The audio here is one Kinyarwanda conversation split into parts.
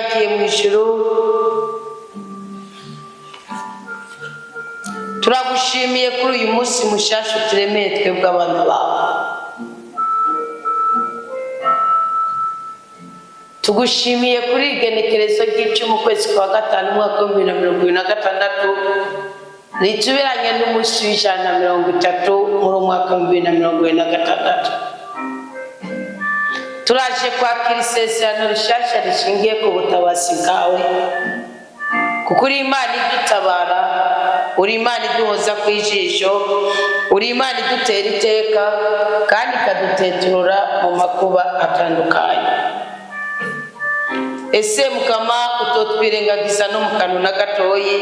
twiyakiye mu ijuru, turagushimiye kuri uyu munsi mushasha uturemeye twebwe abana bawe. Tugushimiye kuri igenekerezo ry'icumi ukwezi kwa gatanu umwaka wa 2026 ritubiranye n'umunsi w'130 muri umwaka wa 2026. Turaje kwakira isezerano rishasha rishingiye ku butabazi bwawe, kuko uri Imana idutabara, uri Imana iduhoza ku ijisho, uri Imana idutera iteka kandi ikaduteturura mu makuba atandukanye. Ese Mukama utotwirengagiza no mu kanwa na gatoyi,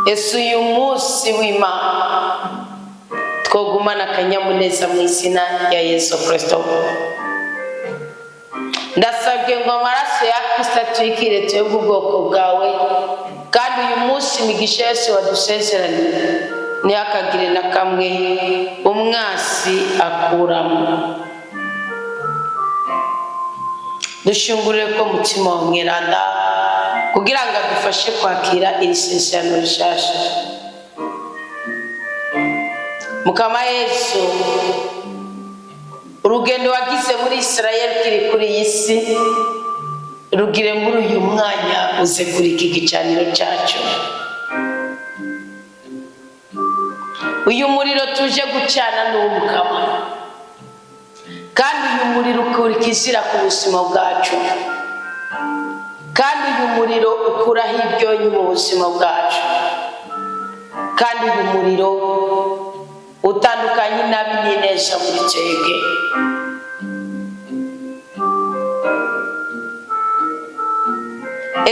ese uyu munsi w'Imana twogumana akanyamuneza mu izina ya Yesu Kristo. Ndasabye ngo amaraso ya Kristo atwikire twebwe ubwoko bwawe, kandi uyu munsi imigisha yose wadusezeranye ntihakagire na kamwe umwasi akuramo. Dushungurire ko mutima wa mweranda kugira ngo adufashe kwakira iri sezerano rishasha. Mukama Yesu, urugendo wagize muri Israel kiri kuri iyi si rugire muri uyu mwanya uze kuri iki gicaniro cyacu. Uyu muriro tuje gucana n'uwo Mukama, kandi uyu muriro ukurikizira ku buzima bwacu, kandi uyu muriro ukuraho ibyonyi mu buzima bwacu, kandi uyu muriro utandukanye nabi n'ineza muri twebwe.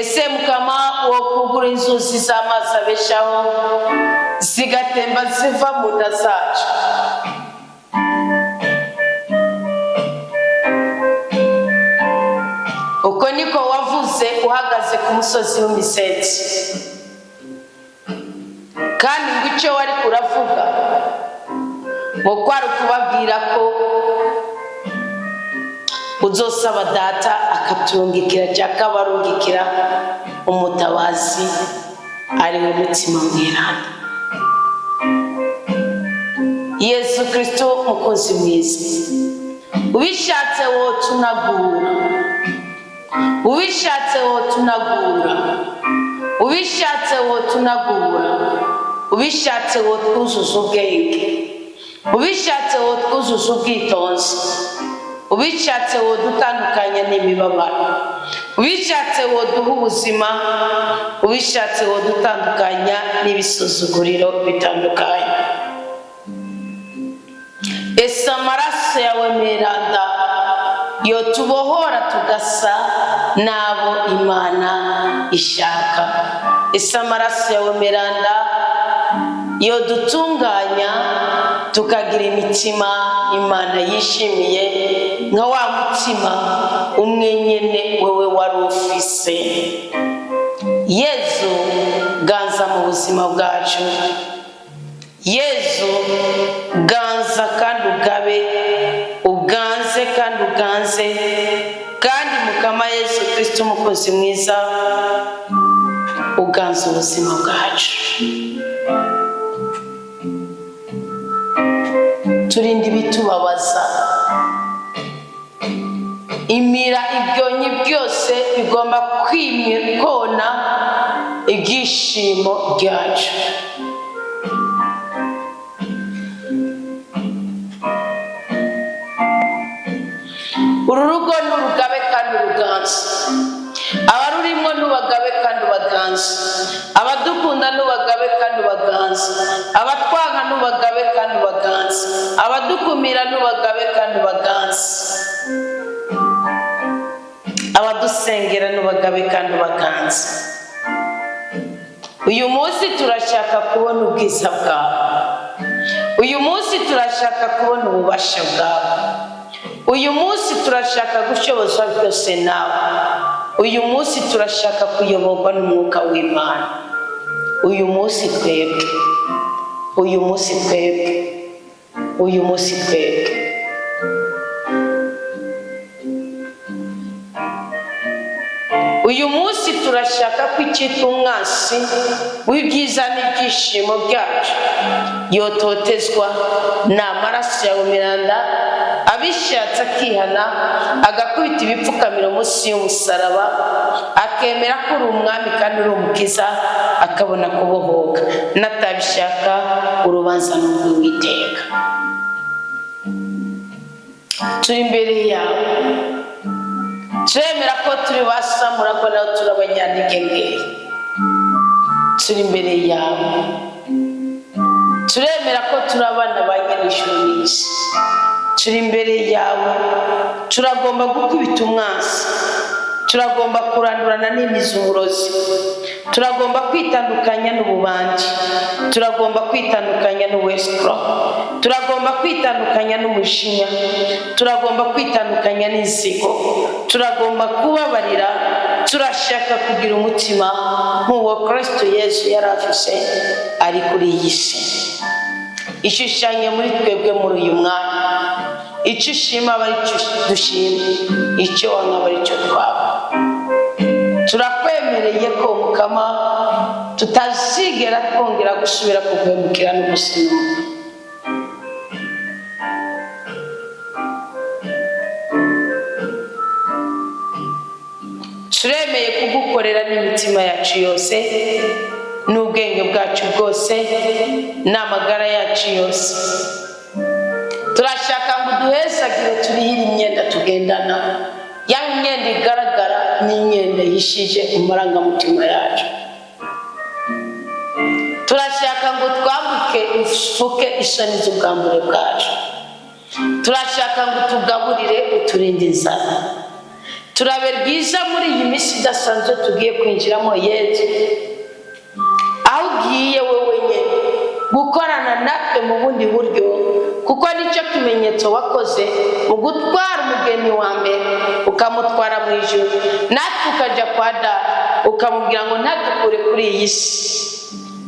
Ese Mukama wo kugura inzuzi z'amazi abeshaho zigatemba ziva mu nda zacu, uko niko wavuze uhagaze ku musozi w'Imisenyi, kandi ngo icyo wari kuravuga ngo kwari ukubabwira ko uzosaba data akaturungikira cyangwa akabarungikira umutabazi ari we mutima mweranda. Yesu Kristo mukozi mwiza, ubishatse wotunagura, ubishatse wotunagura, ubishatse wotunagura, ubishatse wotwuzuza ubwenge, ubishatse wotwuzuza ubwitonzi, ubishatse wodutandukanya n'imibabaro, ubishatse woduha ubuzima, ubishatse wodutandukanya n'ibisuzuguriro bitandukanye. Ese amaraso yawe mweranda yotubohora tugasa n'abo Imana ishaka. Ese amaraso yawe mweranda yodutunganya tukagira imitima Imana yishimiye, nka wa mutima umwe nyene wewe wari ufise. Yesu, ganza mu buzima bwacu. Yesu, ganza kandi ugabe, uganze kandi uganze, kandi Mukama Yesu Kristo umukozi mwiza, uganza ubuzima bwacu. Turinde ibitubabaza, imira ibyonyi byose bigomba kona ibyishimo byacu. Uru rugo n'urugabe kandi uruganza, abarurimo n'ubagabe kandi ubaganza, abadukunda n'ubagabe kandi ubaganza, abatwanga n'ubagabe kandi ubaganza, abadukumira n'ubagabe kandi ubaganza, abadusengera n'ubagabe kandi ubaganza. Uyu munsi turashaka kubona ubwiza bwawe, uyu munsi turashaka kubona ububasha bwawe, uyu munsi turashaka gushobozwa byose nawe, uyu munsi turashaka kuyoborwa n'umwuka w'Imana. Uyu munsi twebwe, uyu munsi twebwe, uyu munsi twebwe. uyu munsi turashaka ko icyitwa umwansi w'ibyiza n'ibyishimo byacu yototezwa n'amaraso ya Miranda, abishatse akihana agakubita ibipfukamiro munsi y'umusaraba, akemera ko uri umwami kandi uri umukiza, akabona kubohoka. Natabishaka urubanza n'urw'Uwiteka. Turi imbere yawe, turemera ko turi basamura ko nawe turi abanyantege. Turi imbere yawe, turemera ko turi abana ba nyir'ijuru n'isi. Turi imbere yawe, turagomba gukubita umwansi, turagomba kurandurana n'imizi uburozi, turagomba kwitandukanya n'ububandi, turagomba kwitandukanya n'uwesikoro, turagomba kwitandukanya n'umujinya, turagomba kwitandukanya n'inzigo, turagomba kubabarira. Turashaka kugira umutima nk'uwo Kristo Yesu yari afise ari kuri iyi si. Ishushanye muri twebwe muri uyu mwanya, icyo ushima aba aricyo dushima, icyo wanga aba aricyo twaba. Turakwemereye ko Mukama tutazigera twongera gusubira kuguhemukira n'umunsi n'umwe. Turemeye kugukorera n'imitima yacu yose, n'ubwenge bwacu bwose, n'amagara yacu yose. Turashaka ngo duhezagire turihire imyenda tugendana, ya myenda igaragara n'imyenda yishije amarangamutima yacu. Turashaka ngo twambuke ufuke isoni z'ubwambure bwacu. Turashaka ngo tugaburire uturinde inzara. Turabe rwiza muri iyi minsi idasanzwe tugiye kwinjiramo Yesu, aho ugiye wowe nyine gukorana natwe mu bundi buryo, kuko nicyo kimenyetso wakoze mu gutwara umugeni wa mbere ukamutwara mu ijuru, natwe ukajya kwa Data ukamubwira ngo ntadukure kuri iyi si.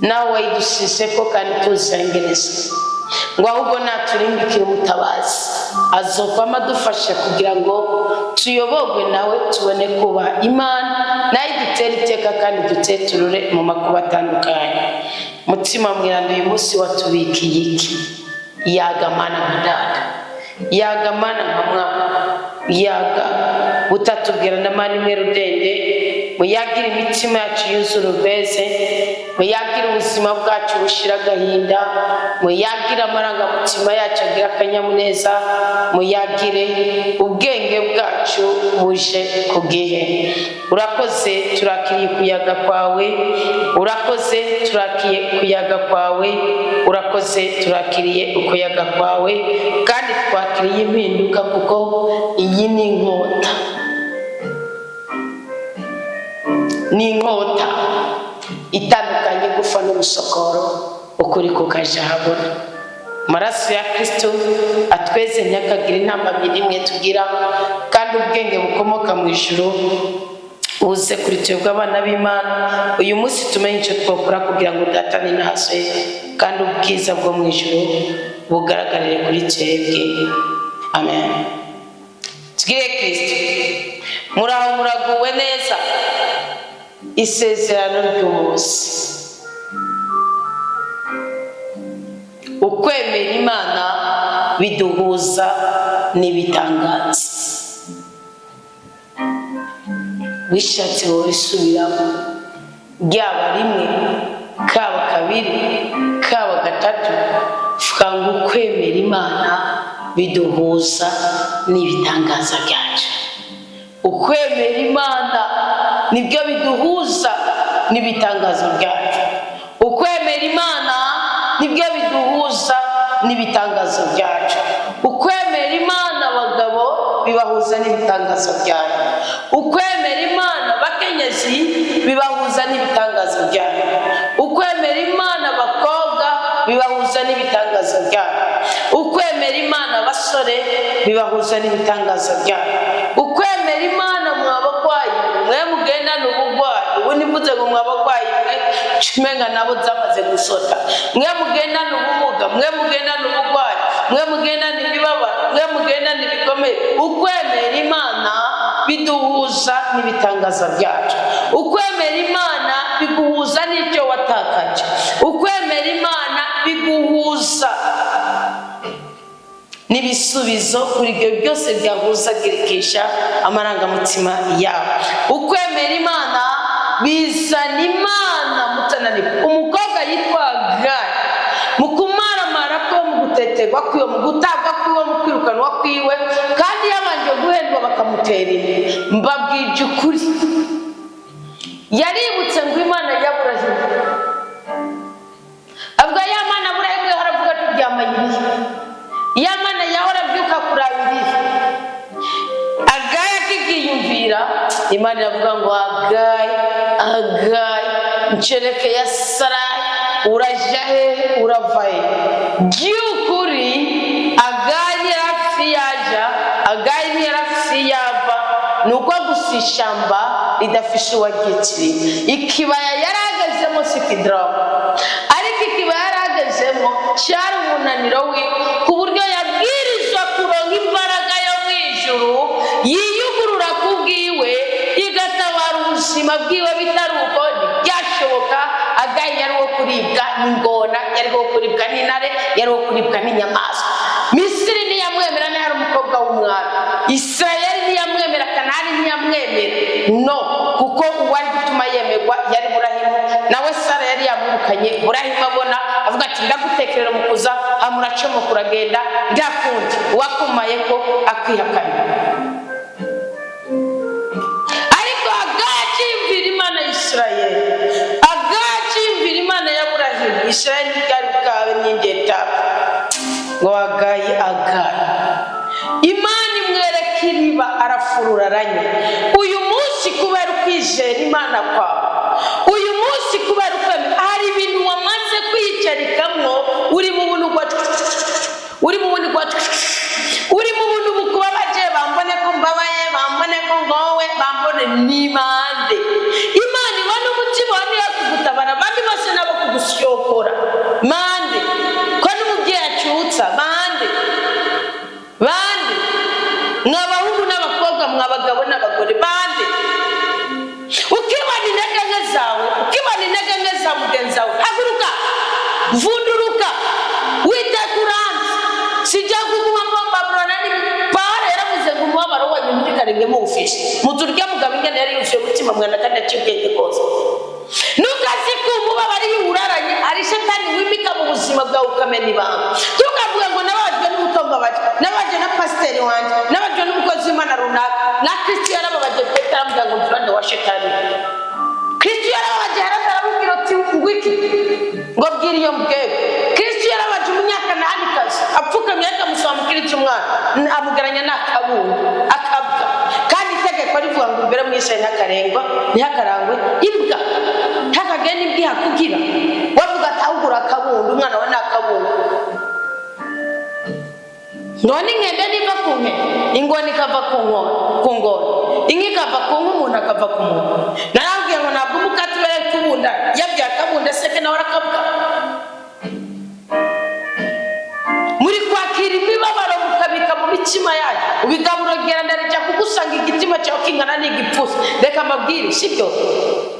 Nawe wayidusize ko kandi tuzengereza ngo ahubwo naturimbikire umutabazi azovamo adufashe kugira ngo tuyobogwe nawe tubone kuba Imana, nayo dutere iteka kandi duteturure mu makuba atandukanye. Mutima Mweranda, uyu munsi watubikiye iki? Yaga Mana nka Data, yaga Mana nka Mwana, yaga utatubwira na Mana imwe rudende, muyagire imitima yacu yuzura ubweze, muyagire ubuzima bwacu bushira agahinda, muyagire amarangamutima yacu agira akanyamuneza, muyagire ubwenge bwacu buje ku gihe. Urakoze, turakiriye kuyaga kwawe, urakoze, turakiye kuyaga kwawe, urakoze, turakiriye ukuyaga kwawe, kandi twakiriye impinduka, kuko iyi ni inkota, ni inkota itandukanye gufa n'urusokoro, ukuri kukaja habona. Amaraso ya Kristo atweze ntakagira intama n'imwe tugira, kandi ubwenge bukomoka mu ijuru buze kuri twebwe abana b'Imana. Uyu munsi tumenye icyo twakora kugira ngo Data ninahazwe, kandi ubwiza bwo mu ijuru bugaragarire kuri twebwe. Amen. Tugire Kristo. Muraho muraguwe neza. Isezerano ry'umunsi. Ukwemera Imana biduhuza n'ibitangaza. Wishatse wowe isubiramo, ryaba rimwe, kaba kabiri, kaba gatatu, vuga ngo ukwemera Imana biduhuza n'ibitangaza byacu. Ukwemera Imana nibyo biduhuza n'ibitangaza byacu. Ukwemera Imana nibyo biduhuza n'ibitangaza byacu. Ukwemera Imana abagabo bibahuza n'ibitangaza byacu. Ukwemera Imana abakenyezi bibahuza n'ibitangaza byacu. Ukwemera Imana abakobwa bibahuza n'ibitangaza byacu. Ukwemera Imana abasore bibahuza n'ibitangaza byacu. Ukwemera Imana mwabarwayi mwe mugendana ubugwayi, ubu nivuze ngo mwabarwayi mwe cumenga nabo zamaze gusota, mwe mugendana ubumuga, mwe mugendana ubugwayi, mwe mugendana ibibabaro, mwe mugendana ibikomere. Ukwemera Imana biduhuza n'ibitangaza byacu. Ukwemera Imana biguhuza n'icyo watakaje. Ukwemera Imana biguhuza n'ibisubizo kuri ibyo byose byahuzagirikisha amarangamutima yawe. Ukwemera Imana bizana Imana mutananirwa. Umukobwa yitwa Agari, mu kumaramara kwe, mu guteterwa kwiwe, mu gutabwa kwiwe, mu kwirukanwa kwiwe, kandi yabanje guhendwa bakamutera inda, mbabwije ukuri, yaributse ngo Imana ya Aburahamu, avuga ya Mana Aburahamu yahora avuga ati uryamanye ibihe, ya Mana yahora abyuka kuraba ibihe. Agayi akigiyumvira, Imana iravuga ngo Agayi, Agayi, ncereke ya Sarayi, uraja hehe urava he? By'ukuri Agayi yarafise yaja, Agayi ntiyarafise yava, nuko gusa ishamba ridafishe uwagitiriye. Ikibaya yaragezemo si Kidrama, ariko ikibaya yaragezemo cyari umunaniro we, ku buryo yabwirizwa kuronka imbaraga yo mu ijuru yiyugurura ku bwiwe igatabara ubuzima bwiwe. Bitari uko ntibyashoboka. Agayi yari uwo kuribwa n'ingona, yari uwo kuribwa n'intare, yari uwo kuribwa n'inyamaswa. Misiri ntiyamwemera, ntiyari umukobwa w'umwami. Isirayeli ntiyamwemera, Kanani ntiyamwemera, no, kuko uwari gutuma yemerwa yari Burahimu. Nawe Sara yari yamwirukanye. Burahimu abona avuga ati ndagutekerera mu kuza, amuracomo kuragenda ndakundi, uwakumaye ko akwihakana. Ariko Agayi imvira Imana y'Isirayeli, Agayi imvira Imana ya Burahimu, Isirayeli byari bwawe n'indetabe ngo Agayi, Agayi. Imana imwereka iriba, arafurura aranywa. Uyu munsi kubera ukwizera Imana kwawe, uyu munsi kubera ukwemera, hari ibintu wamaze kwiyicarikamwo, uri mu buntu bwa uri mu buntu bwa uri mu buntu bukubabaje, bambone ko mbabaye, bambone ko ngowe, bambone n'imande. Imana ibona umutima wawe niyo kugutabara, abandi bose nabo kugusyokora. Mande ko n'umubyeyi acutsa, mande bande, mw'abahungu n'abakobwa, mw'abagabo n'abagore, bande. Ukibona intege nke zawe, ukibona intege nke za mugenzi wawe, haguruka, vunduruka, witekuranze. Sijya kuguma mbamburana n'Pawulo yaravuze ngo umubabaro wanyu ntukarenge muwufishe, muturya mugabo ingene yari yuzuye umutima mwana kandi aciye ubwenge bwose. Nukazi ko umubabaro iyo uraranye ari Satani wimika mu buzima bwawe ukamena ibanga. Tukavuga ngo nababajwe n'ubutomba baje, nababajwe na pasiteri wanjye, nababajwe n'umukozi w'Imana runaka, na Kristo yarababaje. Petero aramubwira ngo mvurane wa Shetani. Kristo yarababaje, aramubwira ati ngwiki ngo bwira iyo mbwego. Kristo yarabaje umunyakananikazi, apfukamye akamusaba mukirica umwana, amugaranya n'akabundo akabwa. Kandi itegeko rivuga ngo imbere mu Isirayeli ntakarengwa, ntihakarangwe imbwa, ntakagenda imbwa ihakugira. Wavuga ati ahugura akabundo, umwana we n'akabundo. None inkende niva ku nkende, ingona ikava ku ngona, inka ikava ku nka, umuntu akava ku muntu. Narabwiye ngo ntabwo umukati ubere kubunda, yabyaye akabunda seke nawe arakabuka. Muri kwakira imibabaro mukabika mu mitima yayo, ubigaburogera ndarija kugusanga igitima cyawe kingana n'igipfusi. Reka mbabwire, sibyo?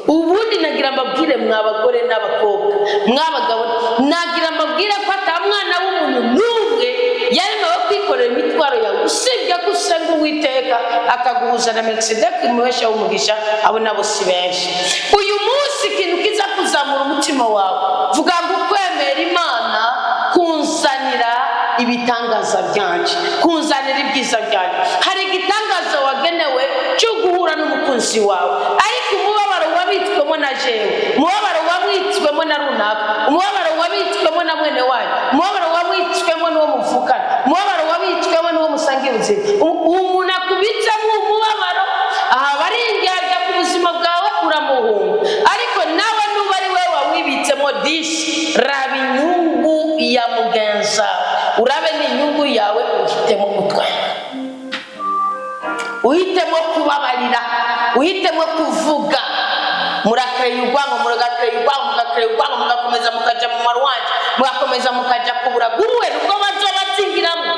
Ubundi nagira mbabwire mw'abagore n'abakobwa, mw'abagabo, nagira mbabwire ko ata mwana w'umuntu n'umwe yaremewe kwikorera imitwaro yawe, usibye ko usenga Uwiteka akaguhuza na Melikisedeki umuhesha w'umugisha. Abo nabo si benshi. Uyu munsi ikintu kiza kuzamura umutima wawe, vuga ngo ukwemera Imana kunzanira ibitangaza byanje, kunzanira ibyiza byanje. Hari igitangaza wagenewe cyo guhura n'umukunzi wawe, ariko umubabaro wabitswemo na jewe, umubabaro wabitswemo na runaka, umubabaro wabitswemo na mwene wanyu, umubabaro wabitswemo n'uwo muvukana, umubabaro wabitswemo n'uwo musangiye ubuzima. Umuntu akubitsemo umubabaro, aha barindyarya ku buzima bwawe, uramuhunga. Ariko nawe nuba ari we wawibitsemo dishi, raba inyungu ya mugenza, urabe n'inyungu yawe uhitemo gutwara, uhitemo kubabarira, uhitemo kuvuga. Murakareye urwango, mugakomeza mukaja mu marwanje, mugakomeza mukaja kubura guwe ubwo bazobatsingiramo.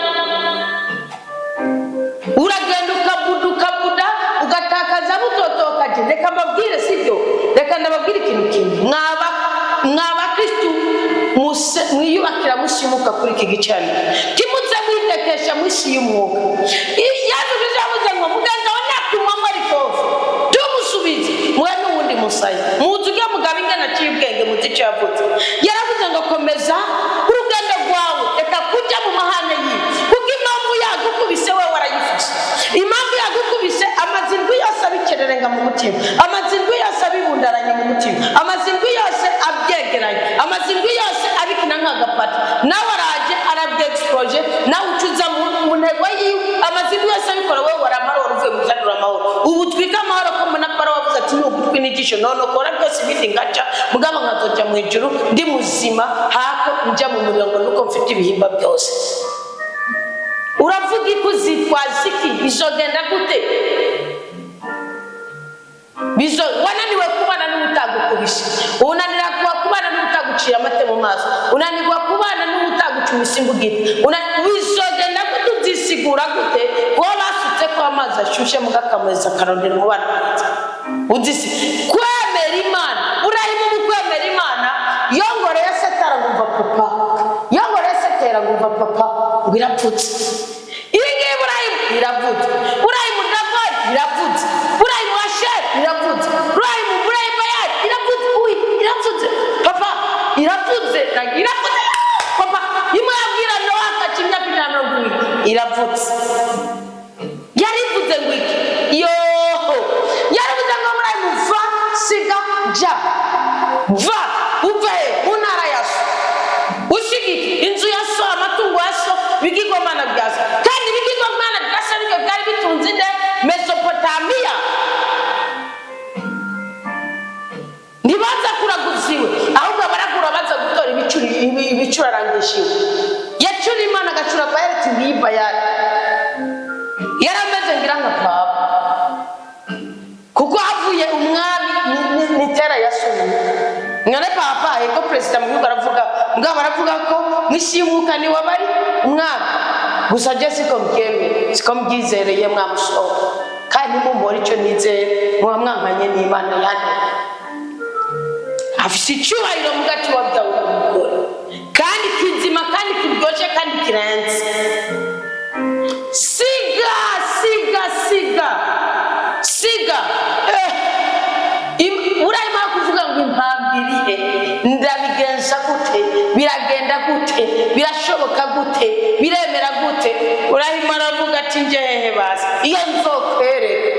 Uragenda ukabuda yaje reka mbabwire sibyo reka ndababwire ikintu kimwe mwaba Kristo mwiyubakira mushimuka kuri iki gicaniro kimuze mwitekesha mushi y'umwuka yaje bizavuze ngo muganga wa nakumwa ariko tumusubize mwe n'ubundi musaya muzuge mugabo ingana cy'ibwenge muzice yavutse yaravuze ngo komeza urugendo rwawe reka kujya mu mahane yi kuko impamvu yagukubise we warayifashe impamvu yagukubise amazindwi yose abikererenga mu mutima amazindwi yose abibundaranye mu mutima amazindwi yose abyegeranye amazindwi yose abikina nk'agapata nawe araje arabyeexploje nawe ucuza mu ntego yiwe amazindwi yose abikora we waramara waruvuye mu zanura amahoro ubu twika amahoro ko mbona ko wavuze ati ni ugutwi n'igisho none kora byose ibindi ngaca mugabo nkazojya mu ijuru ndi muzima hako njya mu murongo nuko mfite ibihimba byose uravuga ikuzitwaza iki bizogenda gute wananiwe kubana n'utagukubisha unanira kubana n'utagucira amate mu maso unanirwa kubana n'utaguca imisimbu gite bizogenda gute uzisigura gute ko basutse ko amazi ashushe mugakameza karondera mu bana udisi kwemera Imana urahimu mu kwemera Imana yongore yasetara ngumva papa yongore yasetera ngumva papa birapfutse inge Ibrahim biravutse Ibrahim David biravutse Ibrahim Asher biravutse Ibrahim Bayad biravutse uyi biravutse papa biravutse irapfutse papa imwabwira no akacimya bitano ngwi iravutse yarivuze ngwiki yo yaravuze ngo Ibrahim va siga ja va uve unara yaso ushigi inzu yaso amatungo yaso bigigomana byaso kandi bigigomana byasa nibyo byari bitunze inde Mesopotamia nibaza kuraguziwe ahubwo barakura baza gutora ibicurarangishiwe yacura Imana agacura bayati ngiba yarameze ngira nka papa kuko havuye umwami nitera yasumye ngane papa ego president mu gihugu aravuga ngaba baravuga ko mwishimuka ni wabari umwami gusa je siko mbyizereye mwamusho kandi mumbora icyo nizere mwamwankanye n'Imana yane afise icyubahiro mu gace wa Dawudi kandi kizima kandi kiryoshye kandi kirenze siga urayima kuvuga ngo impambirihe ndabigenza gute biragenda gute birashoboka gute biremera gute urayima aravuga ati njehe basi iyo nzokwereka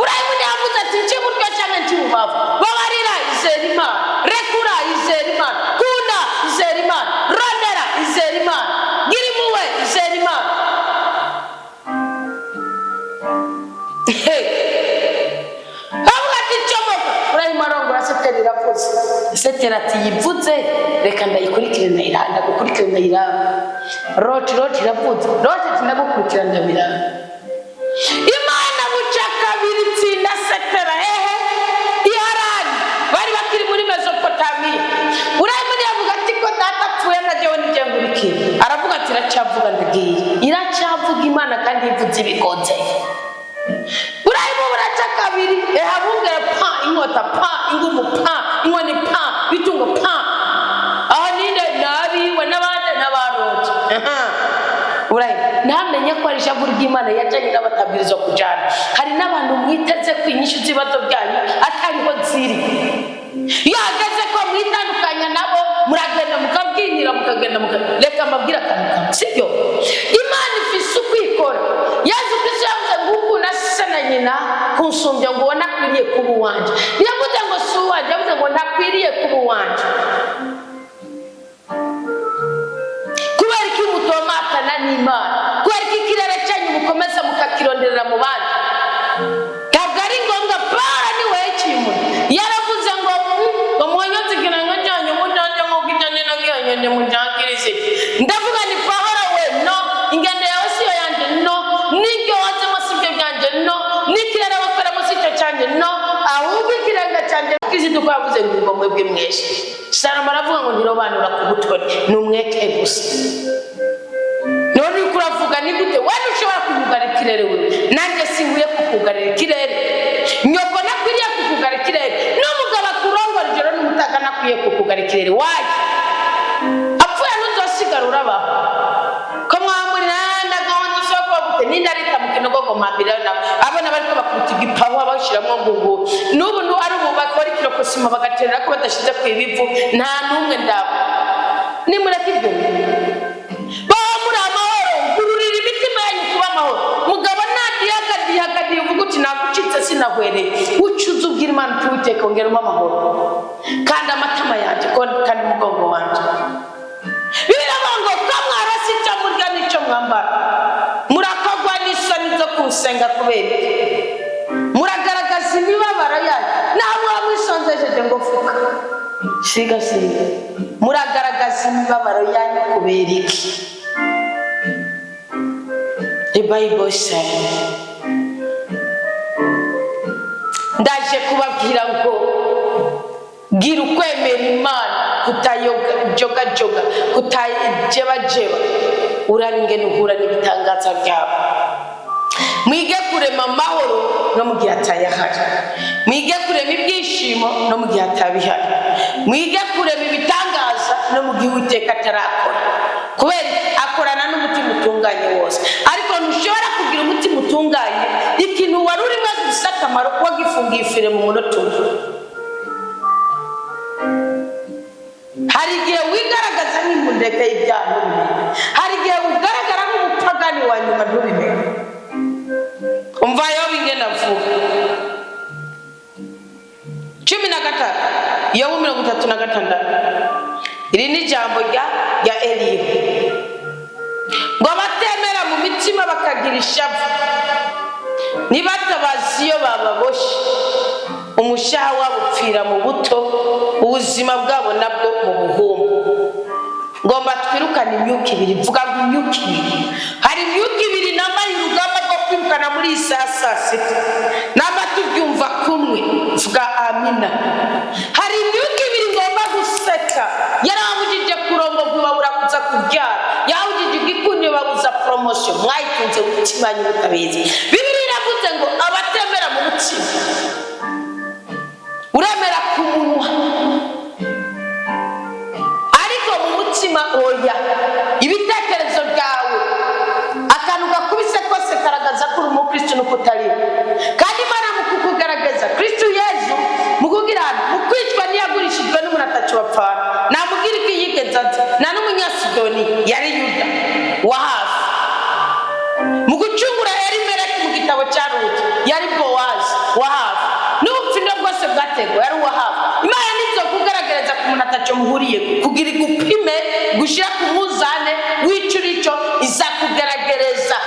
urayima yavuze ati nce buryo cyane ntibubavu babarira izera Imana rekura izera Imana kunda izera Imana rondera izera Imana girimuwe izera Imana setera ati yivuze reka ndayikurikire ndayiranda gukurikira ndayiranda roti iravuze roti tindagukurikira ndabiranda Imana buca kabiri tsinda setera iharani bari bakiri muri Mesopotamia urayimuni yavuga ati ko data apfuye najewe nijengurikira aravuga ati iracyavuga ndagiye iracyavuga Imana kandi ivuze ibigonze urayimu buraca kabiri habungere pa inkota pa ingumu pa inkoni pa bitungo pa aho ninde nabiwe n'abandi n'abaroje urayimu namenye ko ari ijambo ry'Imana yajanye n'abatabirizo kujana hari n'abantu mwiteze kwinyisha ibibazo byanyu atariho ziri yageze ko mwitandukanya nabo muragenda mukabwinira mukagenda reka mbabwira akantu sibyo Imana ifise ukwikora yaje kwishavuze nguko nasana nyina kunsumbya ngo nakwiriye kuba wanje yavuze ngo suwanje yavuze ngo nakwiriye kuba wanje kubera ki mutomatana n'Imana kubera ki kirere cyanyu mukomeza mukakironderera mu bandi ntabwo ari ngombwa para ni we kimwe yaravuze ngo muhonyoze kiranga cyanyu mujanye ngo kijanye na gihanye mujangirize ndavuga ni pahora we no ingende yawe siyo yanje no nibyo waze masibyo byanje no nikirere bakora musicyo cyanje no ahubwo kiranga cyanje kizidu kwavuze ngo mwebwe mwese Salomo aravuga ngo ntirobanura ku butoni ni umwete gusa none ukuravuga ni gute wari ushobora kuvuga ikirere we nanjye singuye kukugarira ikirere nyoko nakwiriye sima bagaterera ko badashize ku ibivu nta numwe ndabo nimureke ibyo baba muri amahoro gururira imitima yanyu kuba amahoro mugabo nadiyagadiye uvuga uti nagucitse sinahwereye ucuze ubwira Imana tuwiteka ongeramo amahoro kandi amatama yanjye kandi umugongo wanjye birabango kamwarasi cyangwa urya n'icyo mwambara murakagwa n'isoni zo kusenga kubera muragaragaza imibabaro yanyu ntabwo wamwisonzejeje ngo fuka siga muragaragaza imibabaro yanyu kubera iki Bible says ndaje kubabwira ngo gira ukwemera Imana kutayoga kutajebajeba uraringe nuhura n'ibitangaza byabo mwige kurema amahoro no mu gihe atayahari mwige kurema ibyishimo no mu gihe atabihari mwige kurema ibitangaza no mu gihe Uwiteka atarakora kubera akorana n'umutima utunganye wose ariko ntushobora kugira umutima utunganye ikintu wari urimo gisa akamaro wagifungiye ifire mu munota umwe hari igihe wigaragaza nk'impundeke y'ibyaha hari igihe ugaragara nk'umupagani wa nyuma ntubimenye umva Yobu ingene avuga 13 Yobu 36 iri ni ijambo rya Elihu ngo batemera mu mitima bakagira ishavu nibatabazi iyo bababoshe umushaha wabo upfira mu buto ubuzima bwabo nabwo mu buhumbu ngomba twirukana imyuka ibiri vuga ngo imyuka ibiri hari imyuka ibiri nambaye urugamba rwo kwirukana muri iyi saa sita namba tubyumva kumwe vuga amina hari imyuka ibiri ngomba guseka yarabujije kurongorwa babura kuza kubyara yawujije igikunyo babuza promotion mwayitunze umutima nyubutabizi Bibiliya iravuze ngo abatemera mu mutima uremera ku munwa ariko mu mutima oya ibitekerezo byawe akantu gakubise kose karagaza ko uri umukristo nuko utari kandi Imana mu kukugaragaza Kristo Yesu mu kugira mu kwitwa ntiyagurishijwe n'umuntu atacubapfana namubwira ko yigeze ati nta n'umunyasidoni yari Yuda wa hafi mu gucungura Elimeleki mu gitabo cya Ruti yari Bowazi wa hafi n'ubupfindo bwose bwategwa yari uwa hafi Imana nizo kugaragaza ku muntu ataco muhuriye kugira igupime gushira ku muzane w'icurico iza kugaragaza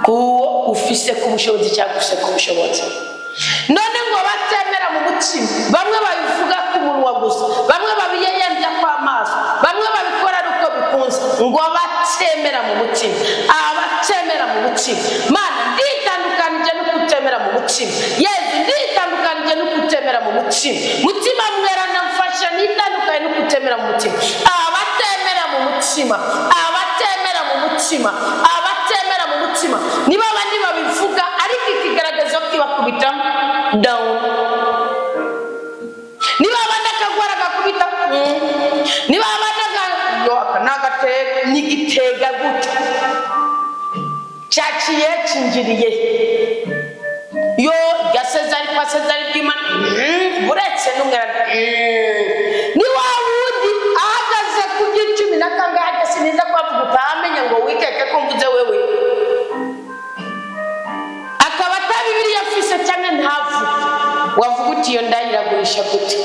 kuwo ufise ku bushobozi cyangwa ufise ku bushobozi none ngo batemera mu mutima bamwe babivuga ku munwa gusa bamwe babiyeyanja kw'amaso bamwe babikora uko bikunze ngo batemera mu mutima abatemera mu mutima Mana nditandukanije no kutemera mu mutima Yesu nditandukanije no kutemera mu mutima mutima mwera namfasha nitandukanye no kutemera mu mutima abatemera mu mutima abatemera mu mutima abatemera mu mutima niba abandi babivuga ariko ikigaragaza ko bakubita down niba abandi akagwara gakubita niba abandi akanagate n'igitega gute cyaciye cinjiriye yo gasezari pasezari bw'Imana buretse n'umwana ni wa wundi ahagaze ku gicumi nakangaje siniza kwavuga utamenya ngo wikeke ko mvuze wewe akaba ta Bibiliya afise cyane ntavu wavuga uti iyo ndayiragurisha gute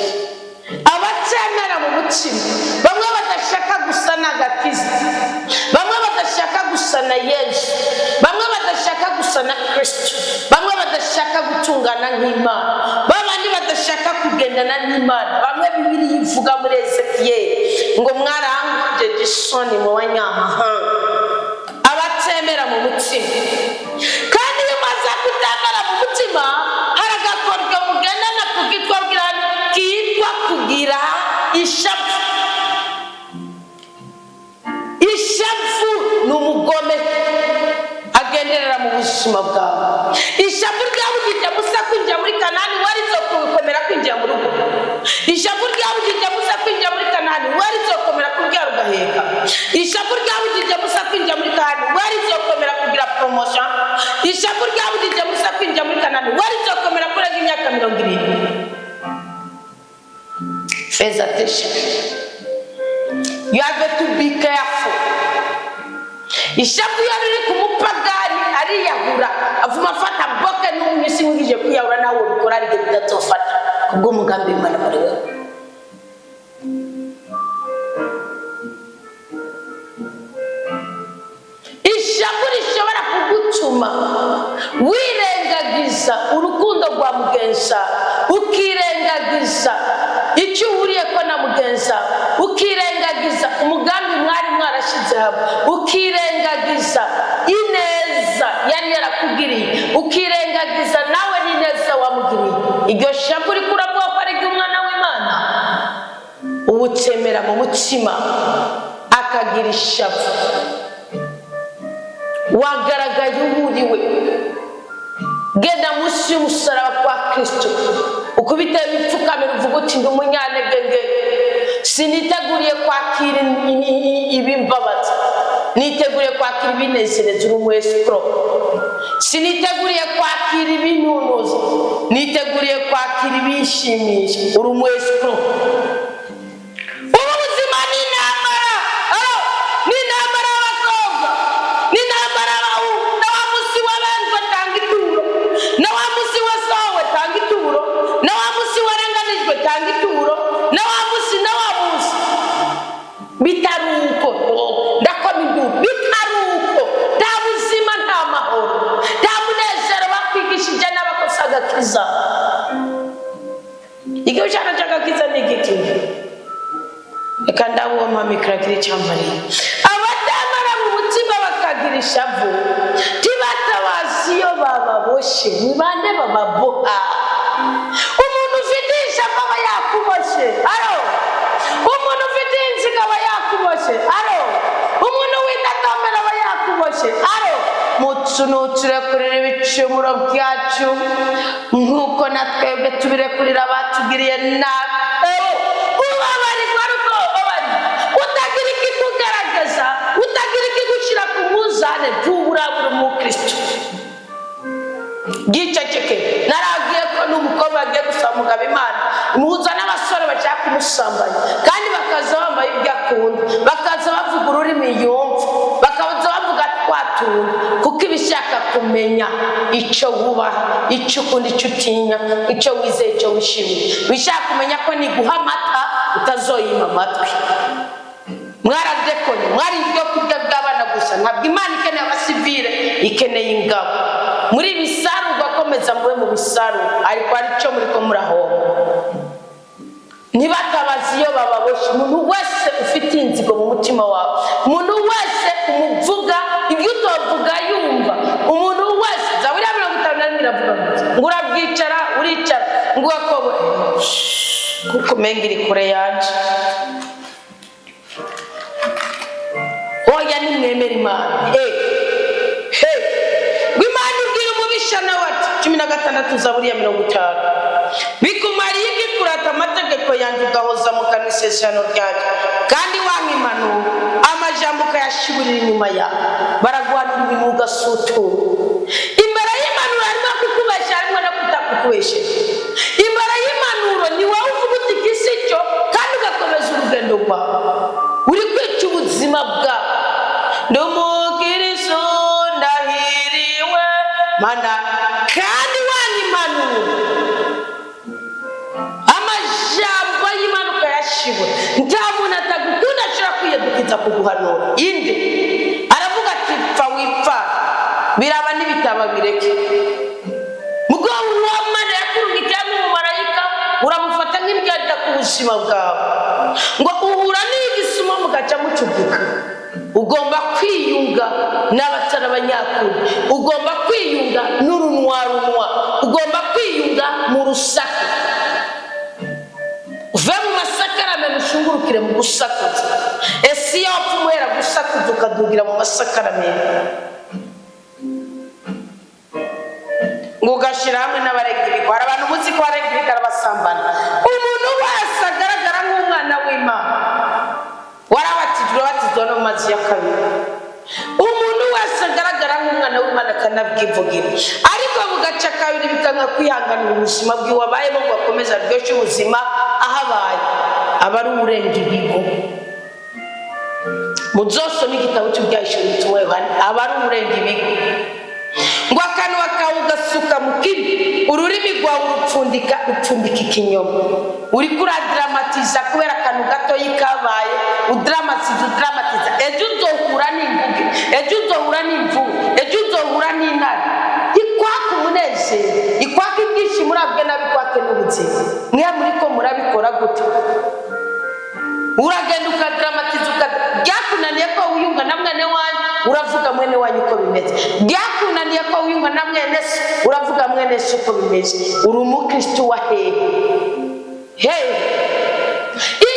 abatemera mu mutima bamwe badashaka gusa n'agakiza bamwe badashaka gusa na Yesu bamwe badashaka gusa na Kristo bamwe badashaka gutungana nk'Imana babandi badashaka kugendana n'Imana bamwe Bibiliya ivuga muri Ezekiyeli ngo mwaranguje isoni mu banyamahanga abatemera mu mutima kandi iyo maze kutemera mu mutima haragakorwa mugendana kugitwabwira kitwa kugira ishavu ni umugome agenderera mu buzima bwawe ishavu ryabugije musa kwinjira muri Kanani warizokomera kwinjira mu rugo ishavu ryabugije musa kwinjira muri Kanani warizokomera kubyara ugaheka ishavu ryabugije musa kwinjira muri Kanani warizokomera kugira promotion ishavu ryabugije musa kwinjira muri Kanani warizokomera kurenga imyaka 70 Pay attention. You have to be careful. Ishapu yari kumupagani ariyahura avuma fata boke n'umwisi wigije kwiyahura nawe bikora ari bidatofata kubwo mugambi Imana muri wewe. Ishapu rishobora kugutuma wirengagiza urukundo rwa mugenza, ukirengagiza icyo uhuriye ko na mugenza, ukirengagiza umugambi mwari mwarashize hamwe, ukirengagiza ineza yari yarakugiriye, ukirengagiza nawe n'ineza wamugiriye. Iryo shapu rikuravuga ko ari umwana w'Imana, ubutemera mu mutima akagira ishapu. Wagaragaye uhuriwe, genda munsi y'umusaraba kwa Kristo, ukubita ibipfukamiro uvuga uti ndi umunyantege, siniteguriye kwakira ibimbabaza, niteguriye kwakira ibinezereza, uri umwesikoro. Siniteguriye kwakira ibinunuza, niteguriye kwakira ibishimisha, uri umwesikoro. Ike ushaka chaka kiza nigiti ekanda uwo mamikira kiri cyambari abatamara mu mutima bakagira ishavu tibatabaziyo bababoshe nibande bababoha. Umuntu ufite ishavu aba yakuboshe, aro umuntu ufite inziga aba yakuboshe, aro umuntu w'indatomera aba yakuboshe, aro mutsunutsure kurira ibicumuro byacu nkuko natwebwe tubirekurira abatugiriye nabi. Ubabarirwa ruko ubabari, utagira ikikugaragaza, utagira ikigushyira ku muzane, ntuburabura umukristo. Giceceke naragiye ko n'umukobwa agiye gusaba umugabo Imana, imuhuza n'abasore bashaka kumusambanya kandi bakaza bambaye ibyo akunda, bakaza bavuga ururimi yumva, bakaza bavuga twatunga, kuko ibishaka kumenya icyo wubaha, icyo ukunda, icyo utinya, icyo wizeye, icyo wishimiye. Bishaka kumenya ko niguha amata utazoyima amatwi. Mwaradekonye, mwari ibyo kurya by'abana gusa, ntabwo Imana ikeneye abasivile, ikeneye ingabo. Muri bisaru ugakomeza mube mu bisaru, ariko ari cyo muri ko murahoma. Ntibatabazi iyo bababoshe. Umuntu wese ufite inzigo mu mutima wawe, umuntu wese umuvuga ibyo utovuga yumva, umuntu wese Zaburi ya 51 iravuga ngo urabwicara uricara ngo wakobo kuko mengiri kure yanje. Oya nimwemera Imana. Imana ubwira umubisha nawe ati 16 Zaburi ya 50 bikumariye iki kurata amategeko yanjye ugahoza mu kanwa isezerano ryanjye, kandi wankimanura amajambo ukayashibirira inyuma yawe, baragwanira ibintu ugasutura. Imbere y'impanuro harimo kukubesha, harimo no kutakukubesha. Imbere y'impanuro ni wowe uvuga uti iki cyo, kandi ugakomeza urugendo rwawe, uri kwica ubuzima bwawe. Ndumukiriso ndahiriwe mana, kandi wankimanura amajambo y'Imana ukayashibura. Nta muntu atagukunda ashobora kwiyedukiza kuguhanura. Inde aravuga ati pfa wipfa, biraba n'ibitaba bireke. Mugabo w'Imana yakurungikiye n'umumarayika, uramufata nk'imbyarira ku buzima bwawe, ngo uhura n'igisuma mugaca mucuguka. Ugomba kwiyunga n'abatari abanyakuri, ugomba kwiyunga n'urunwa, ugomba kwiyunga mu rusaku. Uve mu masakarame mushungurukire mu gusakuza. Ese iyo wapfa umuhera gusakuza ukadugira mu masakarame, ngo ugashira hamwe n'abarenga ibigo. Hari abantu muzi ko barenga ibigo arabasambana. Umuntu wese agaragara nk'umwana w'Imana warabatijwe, batizwa no mu mazi ya kabiri. Umuntu wese agaragara nk'umwana w'Imana akanabwivugira, ariko bugaca kabiri bikanka kwihanganira ubuzima bwiwe abayemo ngo akomeze aryoshye ubuzima ahabaye. abari urenga ibigo. Muzosoma igitabo cy'Ibyahishuriwe Yohana, abari urenga ibigo. Ngo akanwa kawe ugasuka mu kibi, ururimi rwawe urupfundika ikinyoma. Uri kuradramatiza kubera akantu gato yikabaye, udramatiza. Ejo uzohura n'inguge, ejo uzohura n'imvubu, ejo uzohura n'intare. Ikwaka umunezero, ikwaka ibyishimo, urabwe nabikwake n'ubuzima. Mwe muriko murabikora gute? Uragenda ukadramatiza, byakunaniye ko wiyunga na mwene wanyu, uravuga mwene wanyu uko bimeze. Byakunaniye ko wiyunga na mwene se, uravuga mwene se uko bimeze. Uri umukristo wa hehe?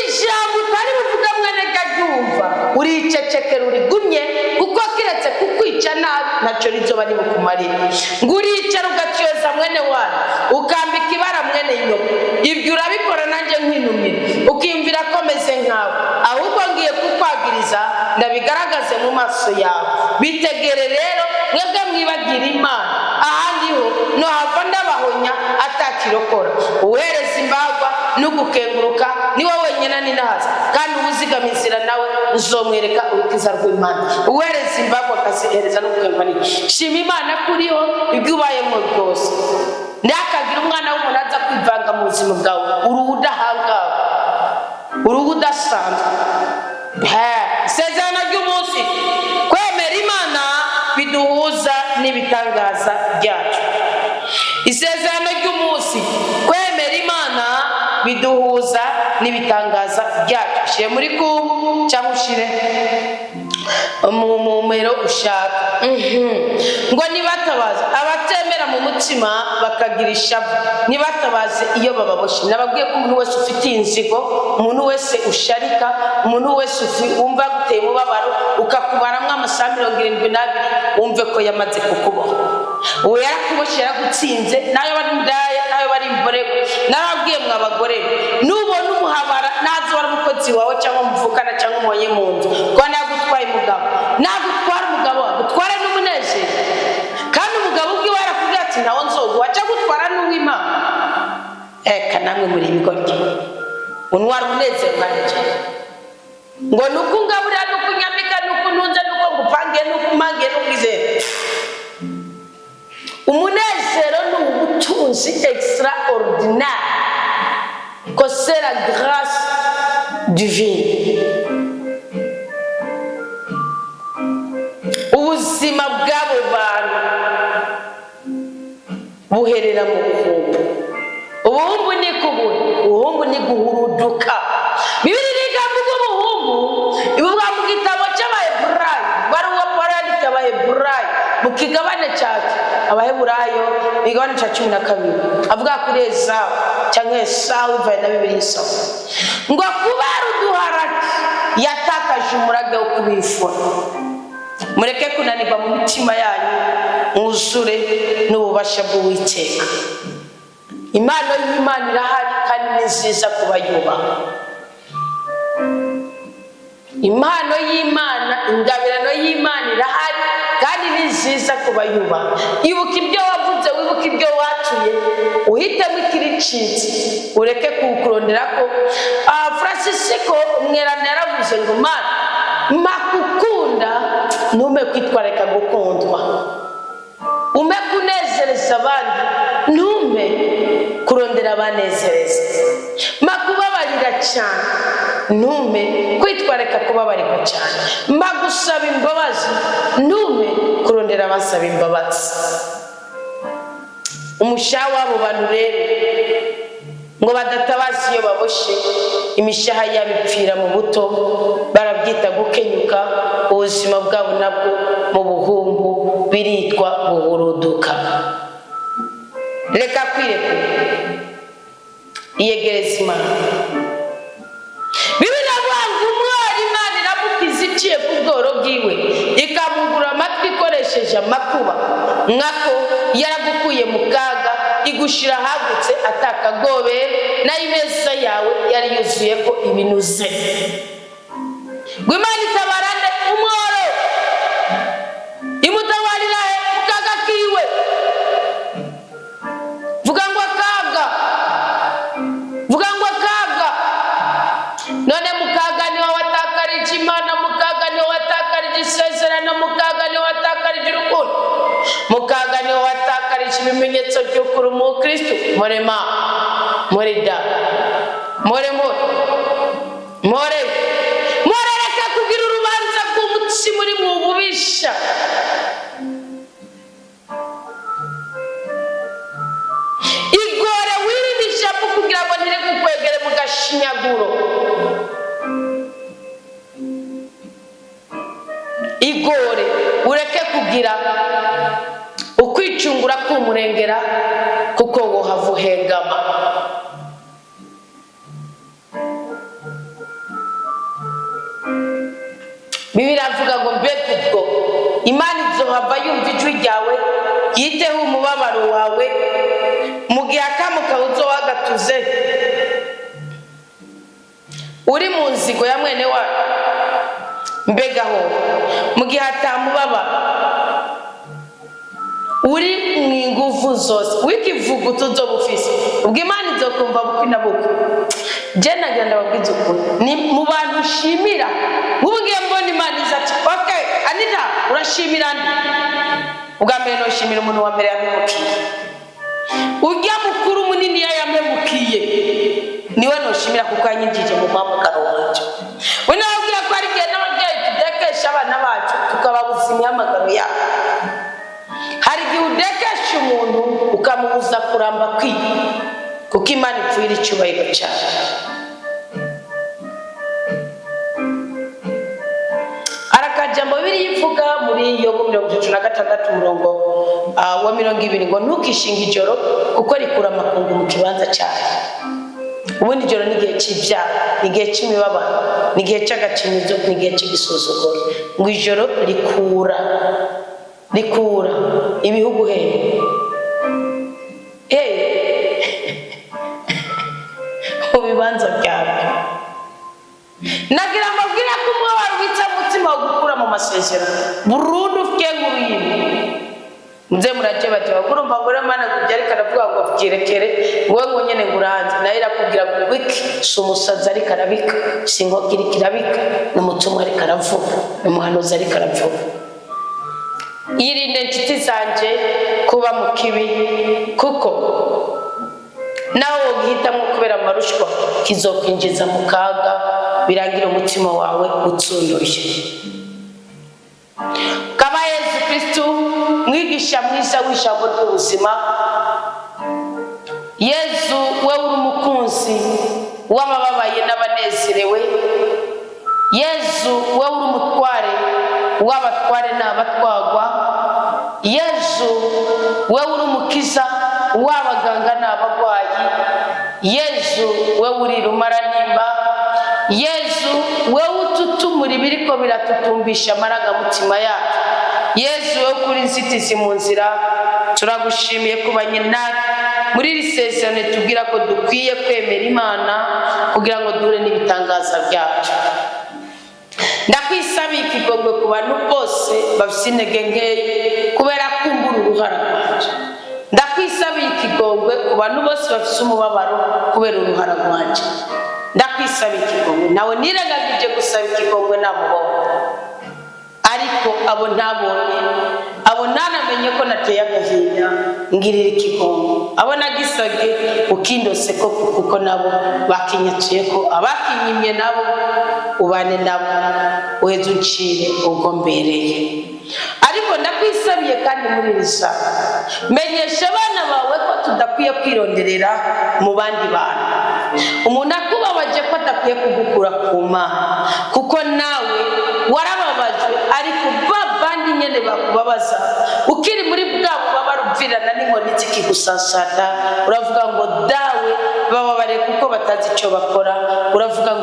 Ijambo utari buvuga mwene garyumva, uricecekera, urigumye, kuko kiretse kukwica nabi ntacyo rizoba ribukumarira. Ngo uricara ugacyoza mwene wanyu, ukambika ibara mwene nyoko. Ibyo urabikora nanjye nk'intumire, ukiyumvira ko meze nkawe, ahubwo ngiye kukwagiriza ndabigaragaze mu maso yawe. Bitegere rero mwebwe mwibagira Imana, ahandi ho no hava ndabahonya atakirokora. Uhereza imbagwa n'ugukenguruka ni wowe wenyine n'inahaza, kandi ubuzigama inzira nawe uzomwereka urukiza rw'Imana. Uhereza imbagwa akazihereza n'ugukenguruka. Shima Imana kuriho ibyo ubayemo rwose. Ntihakagire umwana w'umuntu aza kwivanga mu buzima bwawe. Uruhu udahangawe, uruhu udasanzwe. Isezerano ry'umunsi, kwemera Imana biduhuza n'ibitangaza byacu. Isezerano ry'umunsi, kwemera Imana biduhuza n'ibitangaza byacu. Shire muri kubu cyangwa ushire mu mumero ushaka. Ngo nibatabaza abatemera mu mutima bakagira ishavu, nibatabaze iyo bababoshe. Nababwiye ko umuntu wese ufite inzigo, umuntu wese usharika, umuntu wese wumva guteye umubabaro, ukakubaramwo amasaha 72 wumve ko yamaze kukuboha. Uwo yarakuboshe, yaragutsinze, nayo bari ndaya, nayo bari imborego. Nababwiye mwabagore, nubona umuhabara nazo wari umukozi wawe cyangwa umuvukana cyangwa umoye mu nzu, ko nagutwaye umugabo, nagutwara umugabo gutwara n'umunezero. Kandi umugabo ubwiwe yarakubwiye ati nawo nzoguha, cyo gutwara n'uw'Imana. Eka namwe muri ibigoryi, unwara umunezero manje. Ngo nuko ngaburira, nuko nyambika, nuko ntunze, nuko ngupange, nuko umange, nuko izere. Umunezero ni ubutunzi extraordinaire que c'est la grâce divine. Ubuzima bw'abo bantu buherera mu buhumbu. Ubuhumbu ni kubura, ubuhumbu ni guhuruduka. Bibiliya ivuga ubuhumbu ivuga mu gitabo cy'Abaheburayo, baruwa Pawulo yandika Abaheburayo mu kigabane cyake Abaheburayo igabane cya 12, avuga kuri Esawu cyangwa Esawu ivaye na Bibiliya isoma ngo kubara uduharaki yatakaje umurage wo kubifura. Mureke kunanirwa mu mitima yanyu, mwuzure n'ububasha bw'Uwiteka. Impano y'Imana irahari kandi ni nziza kubayubaha. Impano y'Imana, ingabirano y'Imana irahari kandi ni nziza kubayubaha. Ibuka ibyo wavuze, wibuka ibyo watuye, uhitemo ikiricitse, ureke kukurondera ko. Francisco umweranda yaravuze ngo Mana makukunda ntume kwitwareka gukundwa, ume kunezereza abandi ntume kurondera abanezereza, makubabarira cyane ntume kwitwareka kubabarira cyane, magusaba imbabazi ntume kurondera abasaba imbabazi. Umushaha w'abo bantu rero ngo badatabaza iyo baboshe, imishaha yabipfira mu buto, barabyita gukenyuka. Ubuzima bwabo nabwo mu buhumbu biritwa guhuruduka. Reka kwirekura, iyegereza Imana. Bibiliya ivuga ngo umwari Imana iramukiza iciye ku bworo bwiwe, ikamugura amatwi ikoresheje amakuba. Nkako yaragukuye mu kaga, igushira hagutse atakagobe, nayo imeza yawe yari yuzuye ko ibinuze. Ngo Imana itabarane umworo, imutabarira mu kaga kiwe. Vuga ngo akaga, vuga ngo akaga. kuri umukristo murema murida more reka kugira urubanza rw'umutima uri mu bubisha. Igore wirinde ijambo kugira ngo ntirigukwegere mu gashinyaguro. Igore ureke kugira ukwicungura k'umurengera kuko wohava uhengama. Bibiliya avuga ngo mbega ubwo Imana izohava yumva ijwi ryawe yiteho umubabaro wawe mu gihe akamu kawe uzowagatuze uri mu nzigo ya mwene wawe. Mbega ho mu gihe atamubabara uri mu ingufu zose wikivuguto uzoba ufise ubwo Imana izokumva bukwi na bukwi. Je nagira ndababwiza ukuri ni mu bantu ushimira ubwiye mbona Imana izati okay Anita urashimira ndi ubwa mbere no shimira umuntu wa mbere yamemukiye ujya mukuru munini yamemukiye niwe no shimira kuko yanyinjije mu mwamukaro wacu. We nabwiye ko ari gihe n'ababyeyi tudekesha abana bacu tukababuzimya amagaro yabo. Hari gihe udekesha umuntu ukamubuza kuramba kwiga kuko Imana ipfuira icyubahiro cyane. Arakajambo birivuga muri Yobu 36 umurongo wa 20 ngo ntukishinga ijoro kuko rikura amakungu mu kibanza cyayo. Ubundi ijoro ni igihe cy'ibyaha, ni igihe cy'imibabaro, ni igihe cy'agacinyizo, ni igihe cy'igisuzuguro. Ngo ijoro rikura ibihugu hehe ubibanza byawe. Nagira amabwira ko umubabaro witsa mutima wo gukura mu masezerano burundu ufite nk'uruyini. Mze muraje bati bagurumva ngo Imana kujya karavuga ngo vyirekere wowe ngo nyene nguranze nayo irakubwira ngo wiki sumusaza ari karabika singokiri kirabika n'umutumwa ari karavuga n'umuhanuzi ari karavuga. Yirinde inshuti zanje kuba mu kibi kuko nawe ugihitamo kubera amarushwa kizokwinjiza mu kaga birangira umutima wawe utsunduye. Kama Yesu Kristo mwigisha mwiza w'ijambo ry'ubuzima, Yesu we uri umukunzi w'abababaye n'abanezerewe, Yesu we uri umutware w'abatware n'abatwagwa, Yesu we uri umukiza w'abaganga n'abagwayi, Yesu we uri rumaranimba, Yesu we ututumura ibiriko biratutumbisha amarangamutima yacu, Yesu we kuri inzitizi mu nzira. Turagushimiye kubanye natwe muri iri sezerano tubwira ko dukwiye kwemera Imana kugira ngo duhure n'ibitangaza byacu. Ndakwisabiye ikigongwe ku bantu bose bafite intege nkeya kubera kumbura uruhara rwacu. Ndakwisabiye ikigongwe ku bantu bose bafite umubabaro kubera uruhara rwacu. Ndakwisabiye ikigongwe nawe nirengagije gusaba ikigongwe namubonye ariko abo ntabonye, abo nanamenye ko nateye agahinda ngirira ikigongwe, abo nagisabye ukindose ko kuko nabo bakinyatuye ko abakinyimye nabo ubane nabo uheze uncire ubwo mbereye. Ariko ndakwisabiye kandi muri risa menyesha abana bawe ko tudakwiye kwironderera mu bandi bantu. Umuntu akubabaje ko adakwiye kugukura ku Mana kuko nawe warababajwe ariko babandi nyene bakubabaza ukiri muri bwa bubabaro upfirana n'inkoni zikigusasata uravuga ngo dawe bababare kuko batazi icyo bakora, uravuga ngo